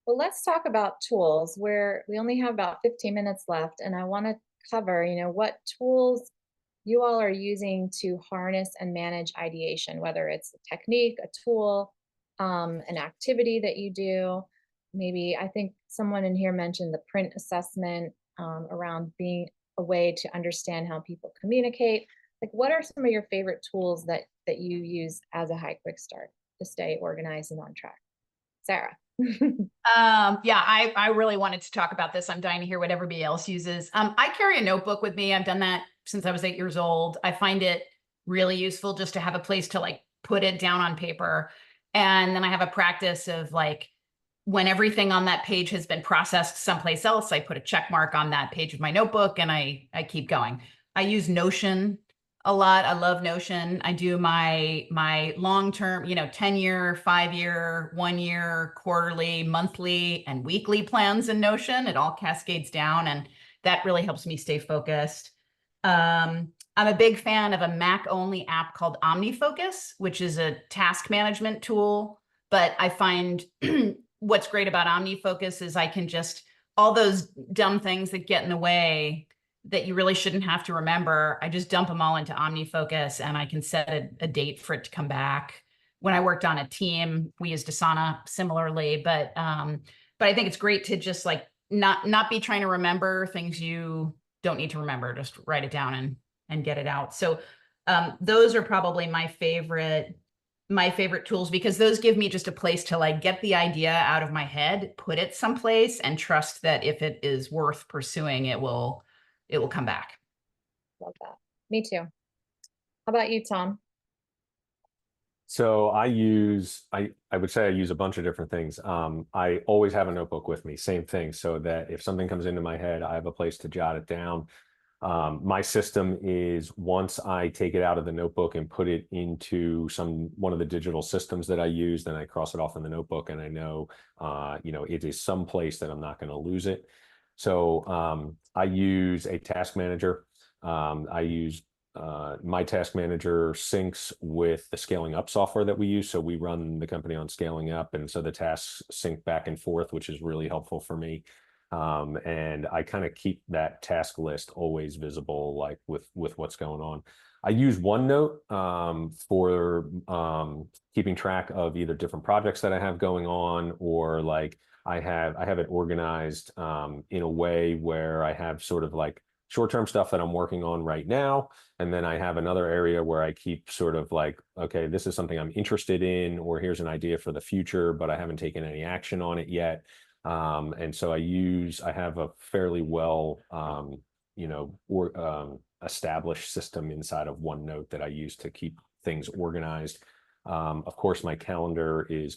Well, let's talk about tools, where we only have about 15 minutes left, and I want to cover, what tools you all are using to harness and manage ideation, whether it's a technique, a tool, an activity that you do. Maybe I think someone in here mentioned the print assessment around being a way to understand how people communicate. Like, what are some of your favorite tools that you use as a High QuickStart to stay organized and on track? Sarah. Yeah, I really wanted to talk about this. I'm dying to hear what everybody else uses. I carry a notebook with me. I've done that since I was 8 years old. I find it really useful just to have a place to like put it down on paper. And then I have a practice of like, when everything on that page has been processed someplace else, I put a check mark on that page of my notebook, and I keep going. I use Notion a lot. I love Notion. I do my long-term, 10-year, 5-year, 1-year, quarterly, monthly, and weekly plans in Notion. It all cascades down, and that really helps me stay focused. I'm a big fan of a Mac-only app called OmniFocus, which is a task management tool. But I find what's great about OmniFocus is I can just, all those dumb things that get in the way that you really shouldn't have to remember, I just dump them all into OmniFocus, and I can set a date for it to come back. When I worked on a team, we used Asana similarly, but I think it's great to just like not be trying to remember things you don't need to remember. Just write it down and get it out. So those are probably my favorite tools, because those give me just a place to like get the idea out of my head, put it someplace, and trust that if it is worth pursuing, it will come back. Love that. Me too. How about you, Tom? So I would say I use a bunch of different things. I always have a notebook with me, same thing, so that if something comes into my head, I have a place to jot it down. My system is, once I take it out of the notebook and put it into one of the digital systems that I use, then I cross it off in the notebook, and I know, it is someplace that I'm not going to lose it. So I use a task manager. My task manager syncs with the scaling up software that we use. So we run the company on scaling up, and so the tasks sync back and forth, which is really helpful for me. And I kind of keep that task list always visible, like with what's going on. I use OneNote for keeping track of either different projects that I have going on, or like I have it organized in a way where I have sort of like short-term stuff that I'm working on right now. And then I have another area where I keep sort of like, okay, this is something I'm interested in, or here's an idea for the future, but I haven't taken any action on it yet. And so I have a fairly well, established system inside of OneNote that I use to keep things organized. Of course, my calendar is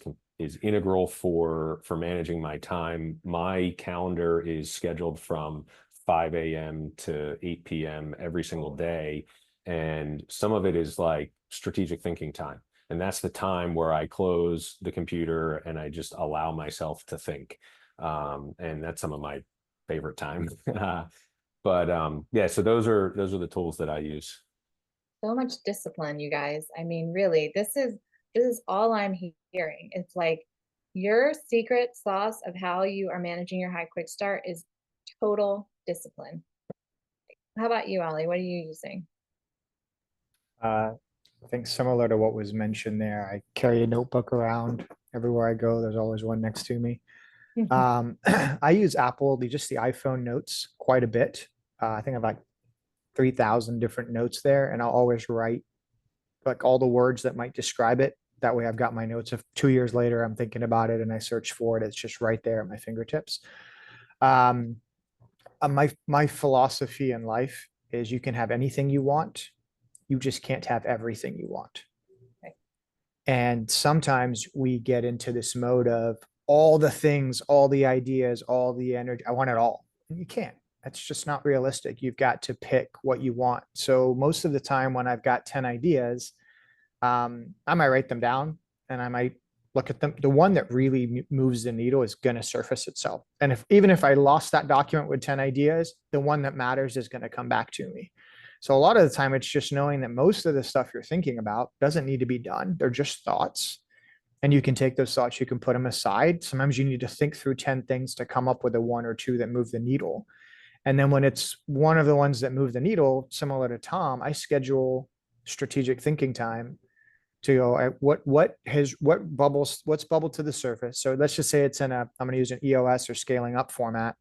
integral for managing my time. My calendar is scheduled from 5 a.m. to 8 p.m. every single day. And some of it is like strategic thinking time. And that's the time where I close the computer and I just allow myself to think. And that's some of my favorite time. But yeah, so those are the tools that I use. So much discipline, you guys. I mean, really, this is all I'm hearing. It's like your secret sauce of how you are managing your High QuickStart is total discipline. How about you, Ollie? What are you using? I think similar to what was mentioned there, I carry a notebook around everywhere I go. There's always one next to me. I use Apple, just the iPhone notes quite a bit. I think I have like 3,000 different notes there, and I'll always write like all the words that might describe it. That way I've got my notes. If 2 years later I'm thinking about it and I search for it, it's just right there at my fingertips. My philosophy in life is you can have anything you want. You just can't have everything you want. Okay. And sometimes we get into this mode of all the things, all the ideas, all the energy. I want it all. And you can't. That's just not realistic. You've got to pick what you want. So most of the time when I've got 10 ideas, I might write them down and I might look at them. The one that really moves the needle is going to surface itself. And even if I lost that document with 10 ideas, the one that matters is going to come back to me. So a lot of the time it's just knowing that most of the stuff you're thinking about doesn't need to be done. They're just thoughts. And you can take those thoughts, you can put them aside. Sometimes you need to think through 10 things to come up with the one or two that move the needle. And then when it's one of the ones that move the needle, similar to Tom, I schedule strategic thinking time to go, what's bubbled to the surface. So let's just say it's I'm going to use an EOS or scaling up format.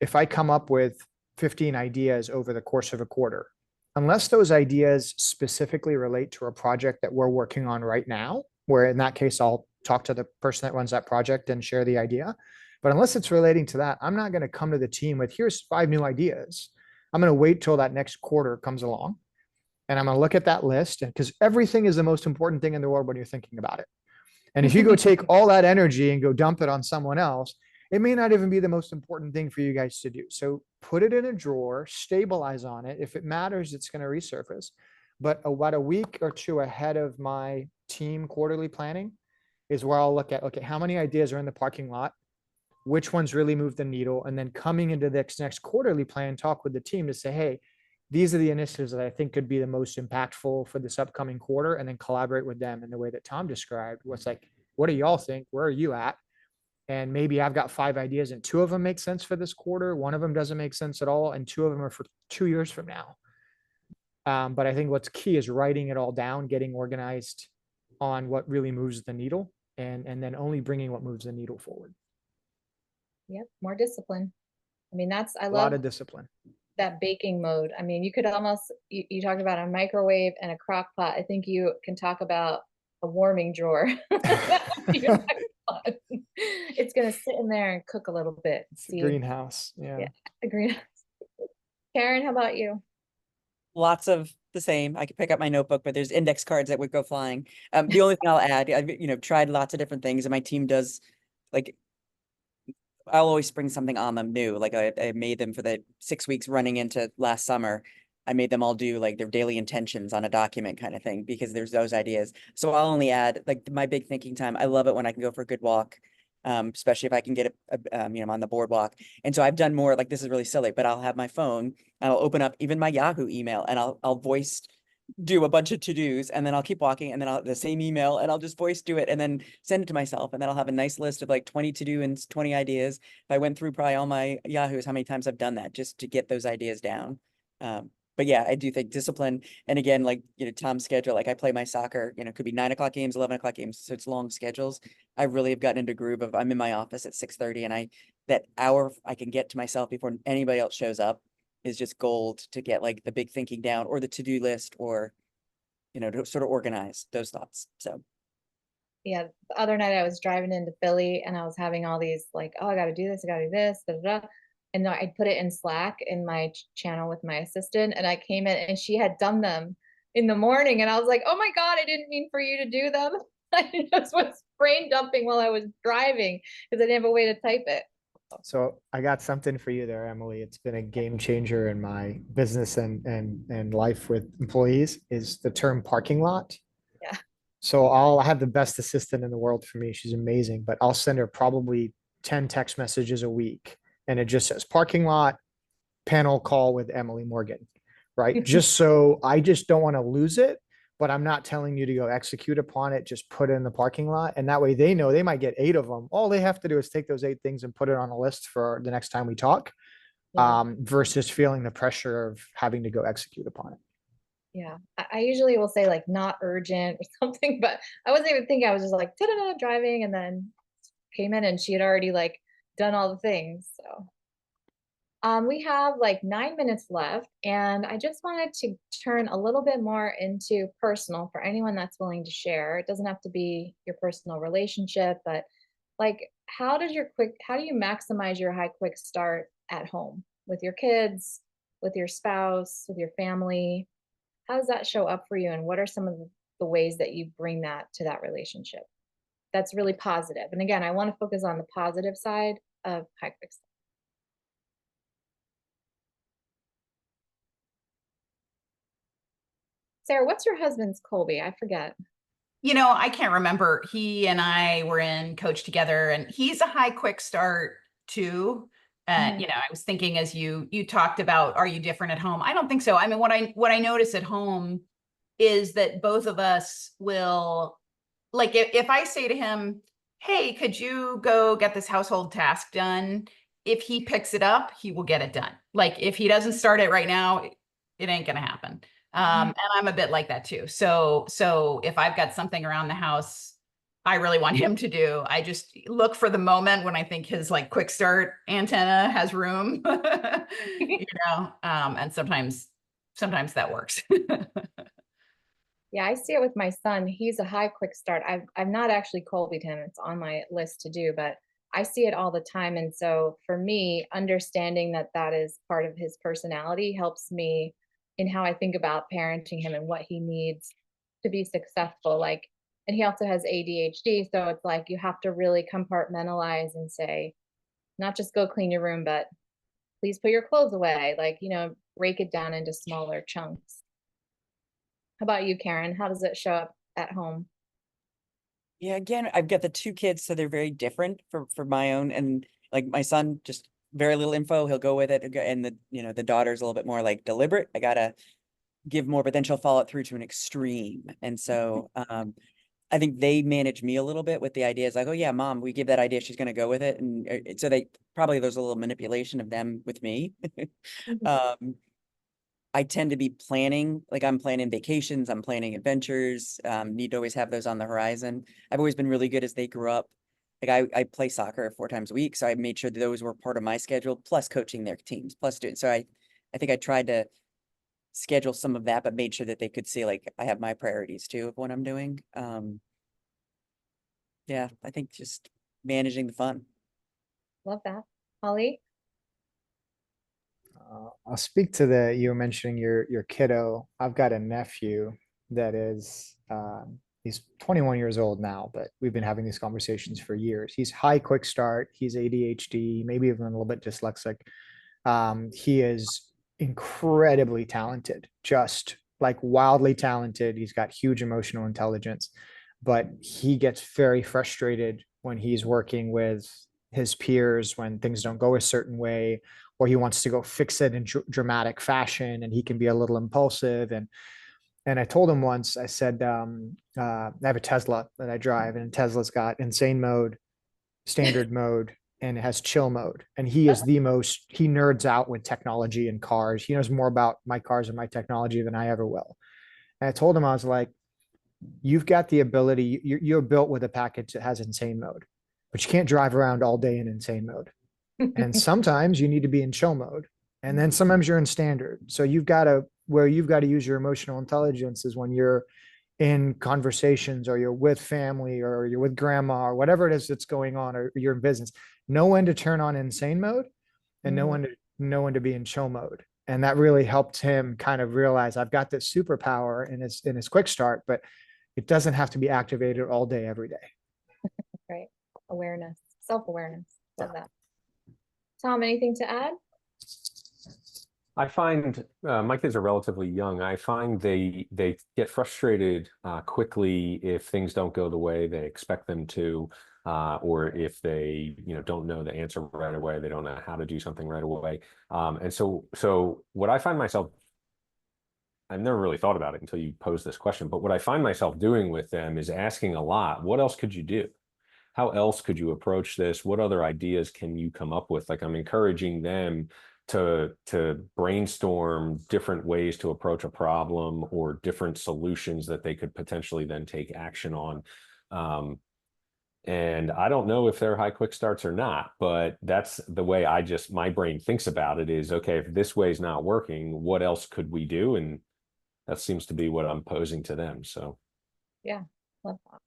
If I come up with 15 ideas over the course of a quarter, unless those ideas specifically relate to a project that we're working on right now, where in that case, I'll talk to the person that runs that project and share the idea. But unless it's relating to that, I'm not going to come to the team with, here's 5 new ideas. I'm going to wait till that next quarter comes along. And I'm going to look at that list, because everything is the most important thing in the world when you're thinking about it. And if you go take all that energy and go dump it on someone else, it may not even be the most important thing for you guys to do. So put it in a drawer, stabilize on it. If it matters, it's going to resurface. But about a week or two ahead of my team quarterly planning is where I'll look at, okay, how many ideas are in the parking lot? Which ones really move the needle? And then coming into the next quarterly plan, talk with the team to say, hey, these are the initiatives that I think could be the most impactful for this upcoming quarter, and then collaborate with them in the way that Tom described. What's like, what do y'all think? Where are you at? And maybe I've got 5 ideas and 2 of them make sense for this quarter. 1 of them doesn't make sense at all. And 2 of them are for 2 years from now. But I think what's key is writing it all down, getting organized on what really moves the needle, and then only bringing what moves the needle forward. Yep, more discipline. I mean, I A love lot of discipline. that baking mode. I mean, you could almost, you talked about a microwave and a crock pot. I think you can talk about a warming drawer. It's going to sit in there and cook a little bit. It's a greenhouse. Yeah. The greenhouse. Karen, how about you? Lots of the same. I could pick up my notebook, but there's index cards that would go flying. The only thing I'll add, I've tried lots of different things, and my team does, like, I'll always spring something on them new. Like I made them for the 6 weeks running into last summer. I made them all do like their daily intentions on a document kind of thing, because there's those ideas. So I'll only add like my big thinking time. I love it when I can go for a good walk, especially if I can get I'm on the boardwalk. And so I've done more, like, this is really silly, but I'll have my phone and I'll open up even my Yahoo email, and I'll voice do a bunch of to-dos, and then I'll keep walking, and then I'll have the same email and I'll just voice do it and then send it to myself. And then I'll have a nice list of like 20 to-do and 20 ideas. If I went through probably all my Yahoos, how many times I've done that just to get those ideas down. But yeah, I do think discipline. And again, like, Tom's schedule, like I play my soccer, it could be 9 o'clock games, 11 o'clock games. So it's long schedules. I really have gotten into groove of I'm in my office at 6:30 and that hour I can get to myself before anybody else shows up is just gold to get like the big thinking down or the to-do list or, to sort of organize those thoughts. So. Yeah, the other night I was driving into Philly and I was having all these like, oh, I got to do this, I got to do this, da, da, da. And I put it in Slack in my channel with my assistant, and I came in and she had done them in the morning, and I was like, oh my God, I didn't mean for you to do them. I just was brain dumping while I was driving because I didn't have a way to type it. So I got something for you there, Emily. It's been a game changer in my business and life with employees is the term parking lot. Yeah. So I have the best assistant in the world for me. She's amazing, but I'll send her probably 10 text messages a week. And it just says parking lot panel call with Emily Morgan, right? Just so I just don't want to lose it, but I'm not telling you to go execute upon it. Just put it in the parking lot. And that way they know they might get 8 of them. All they have to do is take those 8 things and put it on a list for the next time we talk, Yeah. versus feeling the pressure of having to go execute upon it. Yeah. I usually will say like not urgent or something, but I wasn't even thinking. I was just like da-da-da, driving, and then came in and she had already like done all the things. So we have like 9 minutes left, and I just wanted to turn a little bit more into personal for anyone that's willing to share. It doesn't have to be your personal relationship, but like how do you maximize your high quick start at home with your kids, with your spouse, with your family? How does that show up for you, and what are some of the ways that you bring that to that relationship that's really positive? And again, I want to focus on the positive side of high quick start. Sarah, what's your husband's Colby? I forget. I can't remember. He and I were in coach together, and he's a high quick start too. And I was thinking as you talked about, are you different at home? I don't think so. I mean, what I notice at home is that both of us will, like, if I say to him, hey, could you go get this household task done? If he picks it up, he will get it done. Like if he doesn't start it right now, it ain't gonna happen. And I'm a bit like that too. So if I've got something around the house I really want him to do, I just look for the moment when I think his like quick start antenna has room, and sometimes that works. Yeah, I see it with my son. He's a high quick start. I've not actually Colby'd him. It's on my list to do, but I see it all the time. And so for me, understanding that that is part of his personality helps me in how I think about parenting him and what he needs to be successful. Like, and he also has ADHD. So it's like you have to really compartmentalize and say, not just go clean your room, but please put your clothes away. Like, break it down into smaller chunks. How about you, Karen? How does it show up at home? Yeah, again, I've got the 2 kids, so they're very different for my own. And like my son, just very little info, he'll go with it. And the daughter's a little bit more like deliberate. I gotta give more, but then she'll follow it through to an extreme. And so I think they manage me a little bit with the ideas like, oh yeah, mom, we give that idea, she's gonna go with it. And so there's a little manipulation of them with me. I tend to be planning, like I'm planning vacations, I'm planning adventures, need to always have those on the horizon. I've always been really good as they grew up. Like I play soccer 4 times a week. So I made sure that those were part of my schedule, plus coaching their teams, plus doing. So I think I tried to schedule some of that, but made sure that they could see like I have my priorities too of what I'm doing. Yeah, I think just managing the fun. Love that. Holly? I'll speak to you were mentioning your kiddo. I've got a nephew that is he's 21 years old now, but we've been having these conversations for years. He's high quick start. He's ADHD, maybe even a little bit dyslexic. He is incredibly talented, just like wildly talented. He's got huge emotional intelligence, but he gets very frustrated when he's working with his peers when things don't go a certain way, or he wants to go fix it in dramatic fashion, and he can be a little impulsive. And I told him once, I said, I have a Tesla that I drive, and Tesla's got insane mode, standard mode, and it has chill mode. And he is he nerds out with technology and cars. He knows more about my cars and my technology than I ever will. And I told him, I was like, you've got the ability, you're built with a package that has insane mode, but you can't drive around all day in insane mode. And sometimes you need to be in chill mode. And then sometimes you're in standard. So where you've got to use your emotional intelligence is when you're in conversations, or you're with family, or you're with grandma, or whatever it is that's going on, or you're in business. Know when to turn on insane mode, and know when to be in chill mode. And that really helped him kind of realize, I've got this superpower in his quick start, but it doesn't have to be activated all day, every day. Right. Awareness, self-awareness. Love that. Tom, anything to add? I find my kids are relatively young. I find they get frustrated quickly if things don't go the way they expect them to, or if they don't know the answer right away. They don't know how to do something right away. And so what I find myself, I've never really thought about it until you posed this question, but what I find myself doing with them is asking a lot. What else could you do? How else could you approach this? What other ideas can you come up with? Like, I'm encouraging them to brainstorm different ways to approach a problem, or different solutions that they could potentially then take action on. And I don't know if they're high quick starts or not, but that's the way my brain thinks about it is, okay, if this way is not working, what else could we do? And that seems to be what I'm posing to them. So yeah, love that.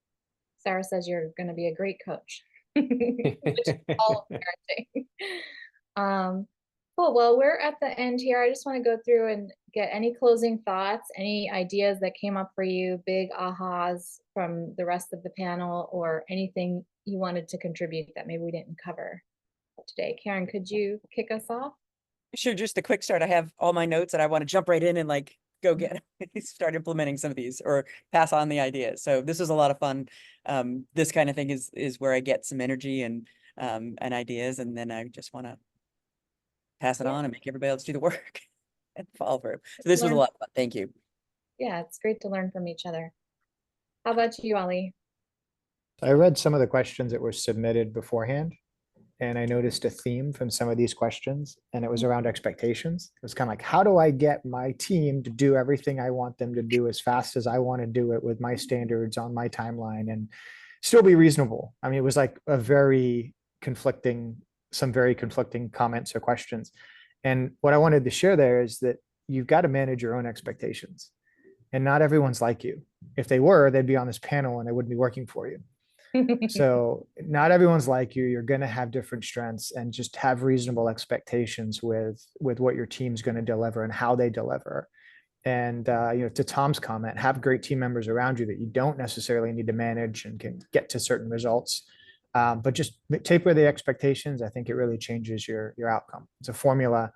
Sarah says you're going to be a great coach, which is all of parenting. Cool. Well, we're at the end here. I just want to go through and get any closing thoughts, any ideas that came up for you, big ahas from the rest of the panel, or anything you wanted to contribute that maybe we didn't cover today. Karen, could you kick us off? Sure, just a quick start. I have all my notes and I want to jump right in and go get start implementing some of these, or pass on the ideas. So this was a lot of fun. This kind of thing is where I get some energy and ideas, and then I just want to pass it on and make everybody else do the work and follow through. So this was a lot of fun. Thank you. Yeah, it's great to learn from each other. How about you, Ali? I read some of the questions that were submitted beforehand, and I noticed a theme from some of these questions, and it was around expectations. It was kind of like, how do I get my team to do everything I want them to do as fast as I want to do it with my standards on my timeline and still be reasonable? I mean, it was like some very conflicting comments or questions. And what I wanted to share there is that you've got to manage your own expectations, and not everyone's like you. If they were, they'd be on this panel and they wouldn't be working for you. So not everyone's like you. You're going to have different strengths, and just have reasonable expectations with what your team's going to deliver and how they deliver. And to Tom's comment, have great team members around you that you don't necessarily need to manage and can get to certain results. But just taper the expectations. I think it really changes your outcome. It's a formula.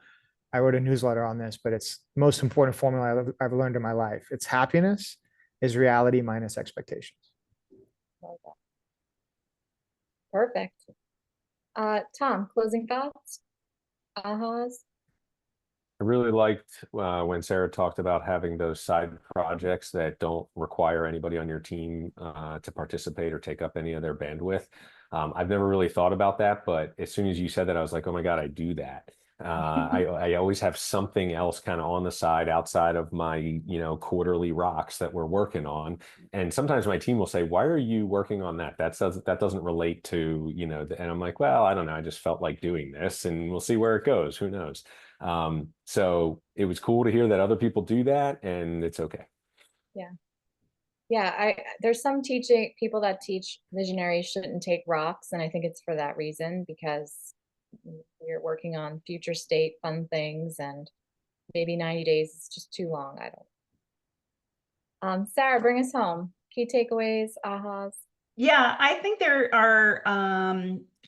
I wrote a newsletter on this, but it's the most important formula I've learned in my life. It's happiness is reality minus expectations. Perfect. Tom, closing thoughts? Ahas? I really liked when Sarah talked about having those side projects that don't require anybody on your team to participate or take up any of their bandwidth. I've never really thought about that, but as soon as you said that, I was like, oh my God, I do that. I always have something else kind of on the side outside of my, quarterly rocks that we're working on. And sometimes my team will say, why are you working on that? That doesn't relate to, and I'm like, well, I don't know. I just felt like doing this, and we'll see where it goes. Who knows? So it was cool to hear that other people do that, and it's okay. Yeah. Yeah, there's some people that teach visionaries shouldn't take rocks, and I think it's for that reason, because we're working on future state fun things, and maybe 90 days is just too long. I don't. Sarah, bring us home. Key takeaways, ahas. Yeah, I think there are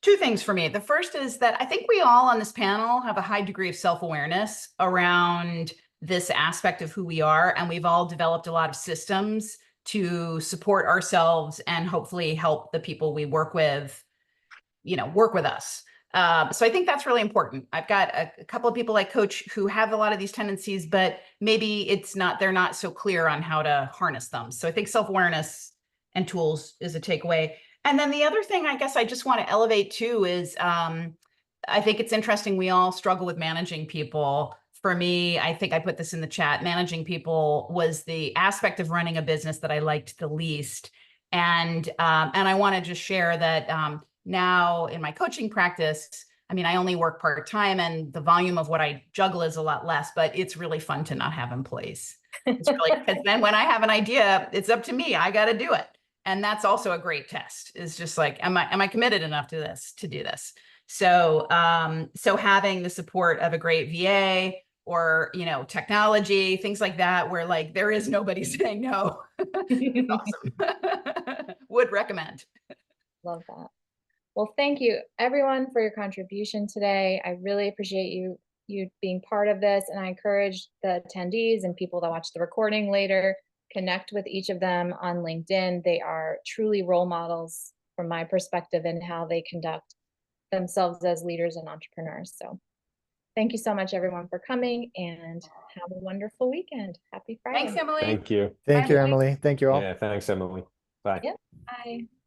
two things for me. The first is that I think we all on this panel have a high degree of self-awareness around this aspect of who we are, and we've all developed a lot of systems to support ourselves and hopefully help the people we work with, work with us. So I think that's really important. I've got a couple of people I coach who have a lot of these tendencies, but maybe they're not so clear on how to harness them. So I think self-awareness and tools is a takeaway. And then the other thing I guess I just want to elevate too is I think it's interesting. We all struggle with managing people. For me, I think I put this in the chat. Managing people was the aspect of running a business that I liked the least. And I want to just share that now in my coaching practice, I mean, I only work part-time and the volume of what I juggle is a lot less, but it's really fun to not have employees. It's really, because then when I have an idea, it's up to me. I got to do it. And that's also a great test. Is just like, am I committed enough to this, to do this? So, so having the support of a great VA or, you know, technology, things like that, where like there is nobody saying no. It's awesome. Would recommend. Love that. Well, thank you everyone for your contribution today. I really appreciate you being part of this, and I encourage the attendees and people that watch the recording later, connect with each of them on LinkedIn. They are truly role models from my perspective in how they conduct themselves as leaders and entrepreneurs. So thank you so much everyone for coming, and have a wonderful weekend. Happy Friday. Thanks, Emily. Thank you. Thank you, Bye. Emily. Thank you all. Yeah, thanks, Emily. Bye. Yep. Bye.